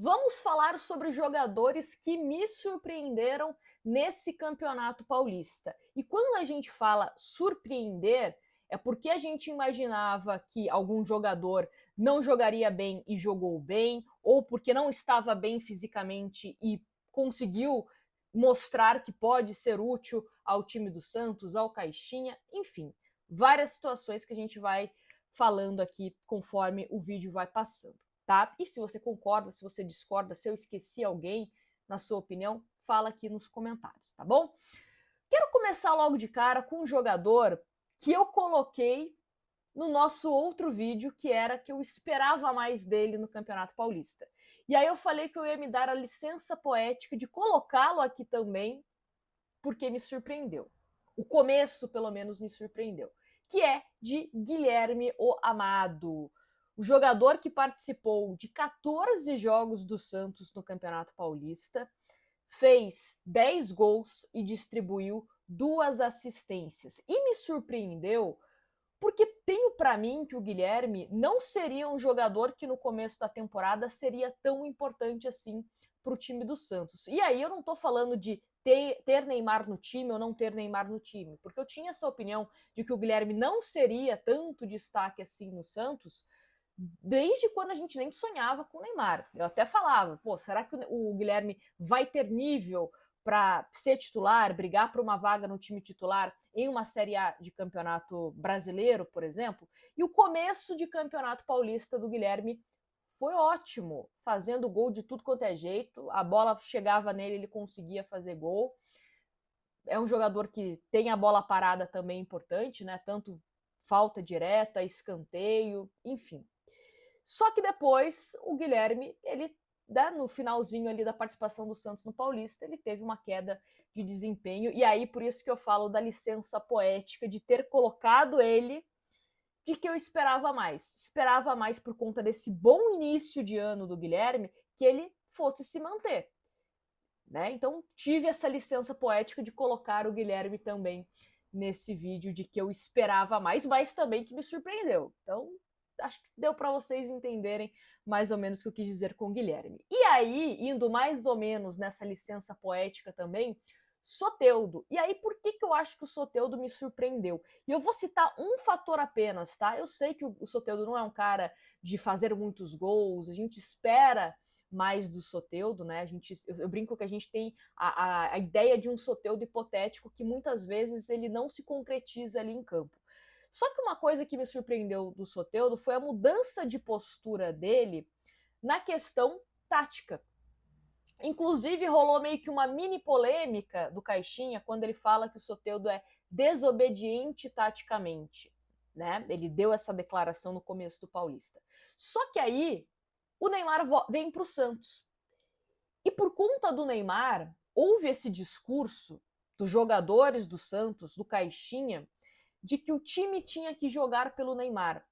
Vamos falar sobre jogadores que me surpreenderam nesse Campeonato Paulista. E quando a gente fala surpreender, é porque a gente imaginava que algum jogador não jogaria bem e jogou bem, ou porque não estava bem fisicamente e conseguiu mostrar que pode ser útil ao time do Santos, ao Caixinha, enfim, várias situações que a gente vai falando aqui conforme o vídeo vai passando. Tá? E se você concorda, se você discorda, se eu esqueci alguém, na sua opinião, fala aqui nos comentários, tá bom? Quero começar logo de cara com um jogador que eu coloquei no nosso outro vídeo, que era que eu esperava mais dele no Campeonato Paulista. E aí eu falei que eu ia me dar a licença poética de colocá-lo aqui também, porque me surpreendeu. O começo, pelo menos, me surpreendeu. Que é de Guilherme o Amado, o jogador que participou de 14 jogos do Santos no Campeonato Paulista, fez 10 gols e distribuiu 2 assistências. E me surpreendeu porque tenho para mim que o Guilherme não seria um jogador que no começo da temporada seria tão importante assim para o time do Santos. E aí eu não estou falando de ter Neymar no time ou não ter Neymar no time, porque eu tinha essa opinião de que o Guilherme não seria tanto destaque assim no Santos, desde quando a gente nem sonhava com o Neymar. Eu até falava, pô, será que o Guilherme vai ter nível para ser titular, brigar por uma vaga no time titular em uma Série A de campeonato brasileiro, por exemplo? E o começo de campeonato paulista do Guilherme foi ótimo, fazendo gol de tudo quanto é jeito, a bola chegava nele, ele conseguia fazer gol. É um jogador que tem a bola parada também importante, né? Tanto falta direta, escanteio, enfim. Só que depois o Guilherme, ele, né, no finalzinho ali da participação do Santos no Paulista, ele teve uma queda de desempenho. E aí, por isso que eu falo da licença poética de ter colocado ele, de que eu esperava mais. Esperava mais por conta desse bom início de ano do Guilherme, que ele fosse se manter. Né? Então, tive essa licença poética de colocar o Guilherme também nesse vídeo, de que eu esperava mais, mas também que me surpreendeu. Então, acho que deu para vocês entenderem mais ou menos o que eu quis dizer com o Guilherme. E aí, indo mais ou menos nessa licença poética também, Soteldo. E aí, por que eu acho que o Soteldo me surpreendeu? E eu vou citar um fator apenas, tá? Eu sei que o Soteldo não é um cara de fazer muitos gols, a gente espera mais do Soteldo, né? Eu brinco que a gente tem a ideia de um Soteldo hipotético que muitas vezes ele não se concretiza ali em campo. Só que uma coisa que me surpreendeu do Soteldo foi a mudança de postura dele na questão tática. Inclusive, rolou meio que uma mini polêmica do Caixinha quando ele fala que o Soteldo é desobediente taticamente. Né? Ele deu essa declaração no começo do Paulista. Só que aí o Neymar vem para o Santos. E por conta do Neymar, houve esse discurso dos jogadores do Santos, do Caixinha, de que o time tinha que jogar pelo Neymar.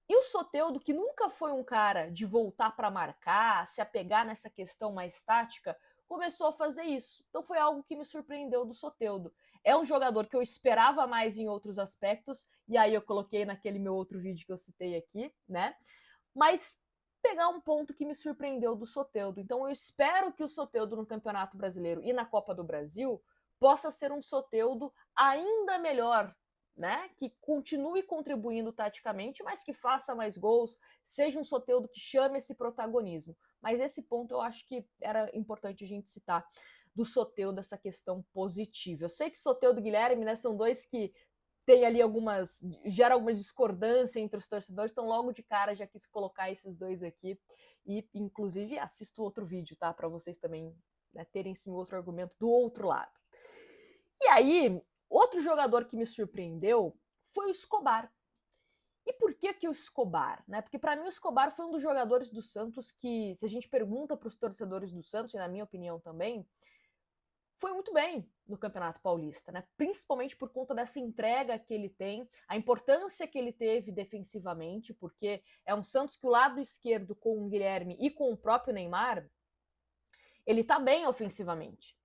E o Soteldo, que nunca foi um cara de voltar para marcar, se apegar nessa questão mais tática, começou a fazer isso. Então foi algo que me surpreendeu do Soteldo. É um jogador que eu esperava mais em outros aspectos, e aí eu coloquei naquele meu outro vídeo que eu citei aqui, né? Mas pegar um ponto que me surpreendeu do Soteldo. Então eu espero que o Soteldo no Campeonato Brasileiro e na Copa do Brasil possa ser um Soteldo ainda melhor, né? Que continue contribuindo taticamente, mas que faça mais gols, seja um Soteldo que chame esse protagonismo. Mas esse ponto eu acho que era importante a gente citar do Soteldo, essa questão positiva. Eu sei que Soteldo e Guilherme, né, são dois que tem ali gera alguma discordância entre os torcedores, então logo de cara já quis colocar esses dois aqui e inclusive assisto outro vídeo, tá, para vocês também, né, terem esse outro argumento do outro lado. E aí, outro jogador que me surpreendeu foi o Escobar. E por que o Escobar? Né? Porque para mim o Escobar foi um dos jogadores do Santos que, se a gente pergunta para os torcedores do Santos, e na minha opinião também, foi muito bem no Campeonato Paulista, né? Principalmente por conta dessa entrega que ele tem, a importância que ele teve defensivamente, porque é um Santos que o lado esquerdo com o Guilherme e com o próprio Neymar, ele tá bem ofensivamente.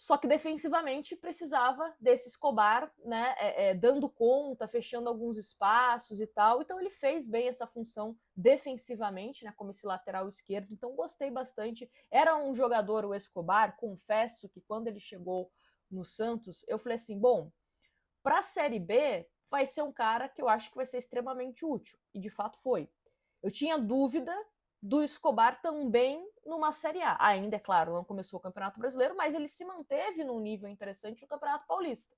Só que defensivamente precisava desse Escobar, né, dando conta, fechando alguns espaços e tal. Então ele fez bem essa função defensivamente, né, como esse lateral esquerdo. Então gostei bastante. Era um jogador, o Escobar, confesso que quando ele chegou no Santos, eu falei assim, bom, para a Série B vai ser um cara que eu acho que vai ser extremamente útil. E de fato foi. Eu tinha dúvida do Escobar também numa Série A. Ainda, é claro, não começou o Campeonato Brasileiro, mas ele se manteve num nível interessante no Campeonato Paulista.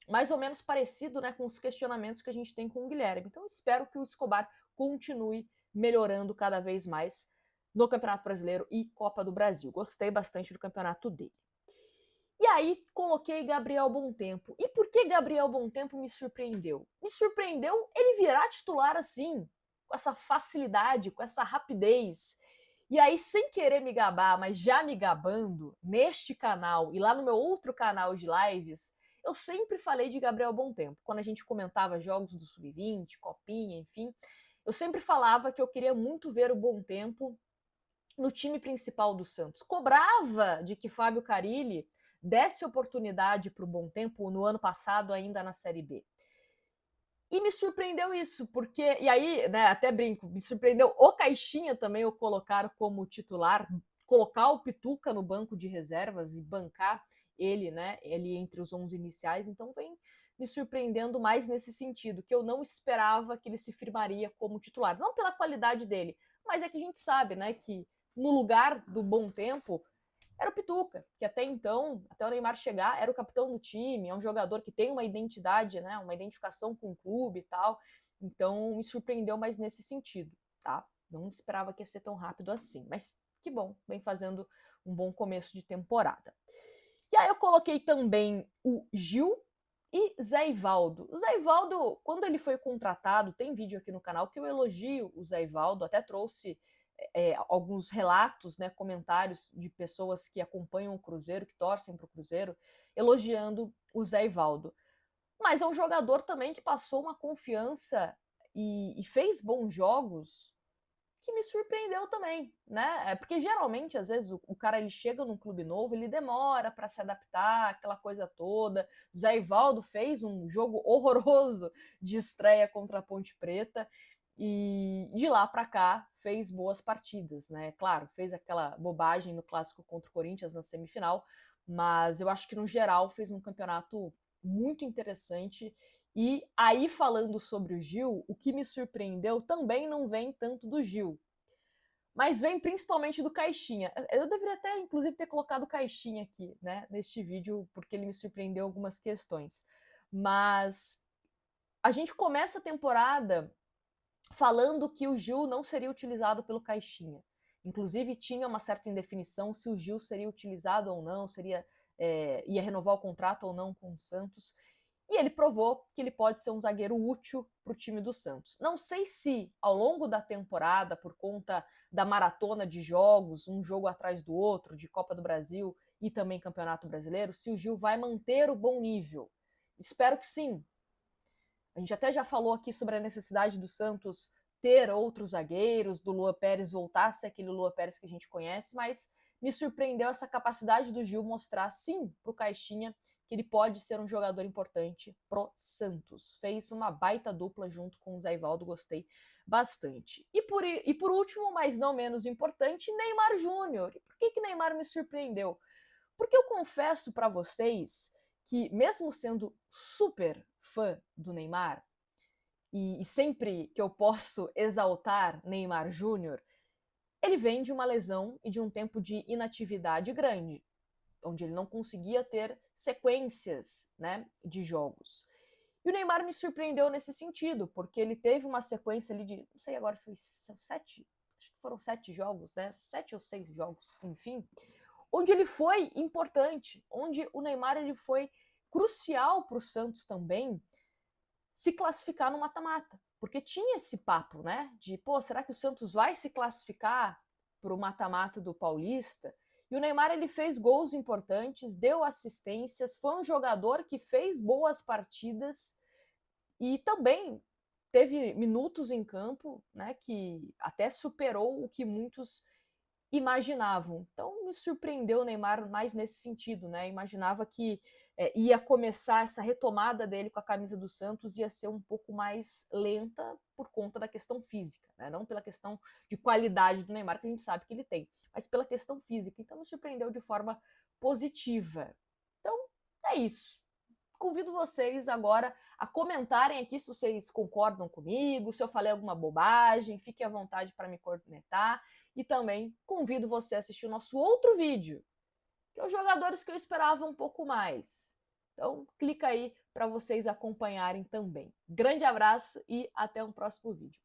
Mais ou menos parecido, né, com os questionamentos que a gente tem com o Guilherme. Então, espero que o Escobar continue melhorando cada vez mais no Campeonato Brasileiro e Copa do Brasil. Gostei bastante do campeonato dele. E aí, coloquei Gabriel Bontempo. E por que Gabriel Bontempo me surpreendeu? Me surpreendeu ele virar titular assim, com essa facilidade, com essa rapidez. E aí, sem querer me gabar, mas já me gabando, neste canal e lá no meu outro canal de lives, eu sempre falei de Gabriel Bontempo. Quando a gente comentava jogos do Sub-20, Copinha, enfim, eu sempre falava que eu queria muito ver o Bontempo no time principal do Santos. Cobrava de que Fábio Carille desse oportunidade para o Bontempo no ano passado, ainda na Série B. E me surpreendeu isso, porque. E aí, né, até brinco, me surpreendeu o Caixinha também o colocar como titular, colocar o Pituca no banco de reservas e bancar ele, né, ele entre os 11 iniciais. Então vem me surpreendendo mais nesse sentido, que eu não esperava que ele se firmaria como titular. Não pela qualidade dele, mas é que a gente sabe, né, que no lugar do Bontempo era o Pituca, que até então, até o Neymar chegar, era o capitão do time, é um jogador que tem uma identidade, né, uma identificação com o clube e tal. Então me surpreendeu mais nesse sentido, tá? Não esperava que ia ser tão rápido assim, mas que bom, vem fazendo um bom começo de temporada. E aí eu coloquei também o Gil e Zé Ivaldo. O Zé Ivaldo, quando ele foi contratado, tem vídeo aqui no canal que eu elogio o Zé Ivaldo, até trouxe alguns relatos, né, comentários de pessoas que acompanham o Cruzeiro, que torcem para o Cruzeiro, elogiando o Zé Ivaldo. Mas é um jogador também que passou uma confiança e fez bons jogos que me surpreendeu também, né? Porque geralmente, às vezes, o cara ele chega num clube novo, ele demora para se adaptar, aquela coisa toda. Zé Ivaldo fez um jogo horroroso de estreia contra a Ponte Preta e de lá para cá fez boas partidas, né? Claro, fez aquela bobagem no clássico contra o Corinthians na semifinal, mas eu acho que no geral fez um campeonato muito interessante. E aí, falando sobre o Gil, o que me surpreendeu também não vem tanto do Gil, mas vem principalmente do Caixinha. Eu deveria até, inclusive, ter colocado o Caixinha aqui, né, neste vídeo, porque ele me surpreendeu algumas questões. Mas a gente começa a temporada falando que o Gil não seria utilizado pelo Caixinha. Inclusive, tinha uma certa indefinição se o Gil seria utilizado ou não, ia renovar o contrato ou não com o Santos. E ele provou que ele pode ser um zagueiro útil para o time do Santos. Não sei se ao longo da temporada, por conta da maratona de jogos, um jogo atrás do outro, de Copa do Brasil e também Campeonato Brasileiro, se o Gil vai manter o bom nível. Espero que sim. A gente até já falou aqui sobre a necessidade do Santos ter outros zagueiros, do Luan Pérez voltar a ser aquele Luan Pérez que a gente conhece, mas me surpreendeu essa capacidade do Gil mostrar, sim, para o Caixinha, que ele pode ser um jogador importante pro Santos. Fez uma baita dupla junto com o Zé Ivaldo, gostei bastante. E por último, mas não menos importante, Neymar Júnior. E por que Neymar me surpreendeu? Porque eu confesso para vocês que, mesmo sendo super fã do Neymar, e sempre que eu posso exaltar Neymar Júnior, ele vem de uma lesão e de um tempo de inatividade grande, onde ele não conseguia ter sequências, né, de jogos. E o Neymar me surpreendeu nesse sentido, porque ele teve uma sequência ali de, não sei agora se foi 7, acho que foram 7 jogos, né, 7 ou 6 jogos, enfim, onde ele foi importante, onde o Neymar ele foi crucial para o Santos também se classificar no mata-mata. Porque tinha esse papo, né? De, pô, será que o Santos vai se classificar para o mata-mata do Paulista? E o Neymar ele fez gols importantes, deu assistências, foi um jogador que fez boas partidas e também teve minutos em campo, né? Que até superou o que muitos imaginavam. Então me surpreendeu o Neymar mais nesse sentido, né? Imaginava que ia começar essa retomada dele com a camisa do Santos, ia ser um pouco mais lenta por conta da questão física, né? Não pela questão de qualidade do Neymar, que a gente sabe que ele tem, mas pela questão física. Então me surpreendeu de forma positiva. Então é isso. Convido vocês agora a comentarem aqui se vocês concordam comigo, se eu falei alguma bobagem, fiquem à vontade para me cornetar. E também convido você a assistir o nosso outro vídeo, que é os jogadores que eu esperava um pouco mais. Então, clica aí para vocês acompanharem também. Grande abraço e até um próximo vídeo.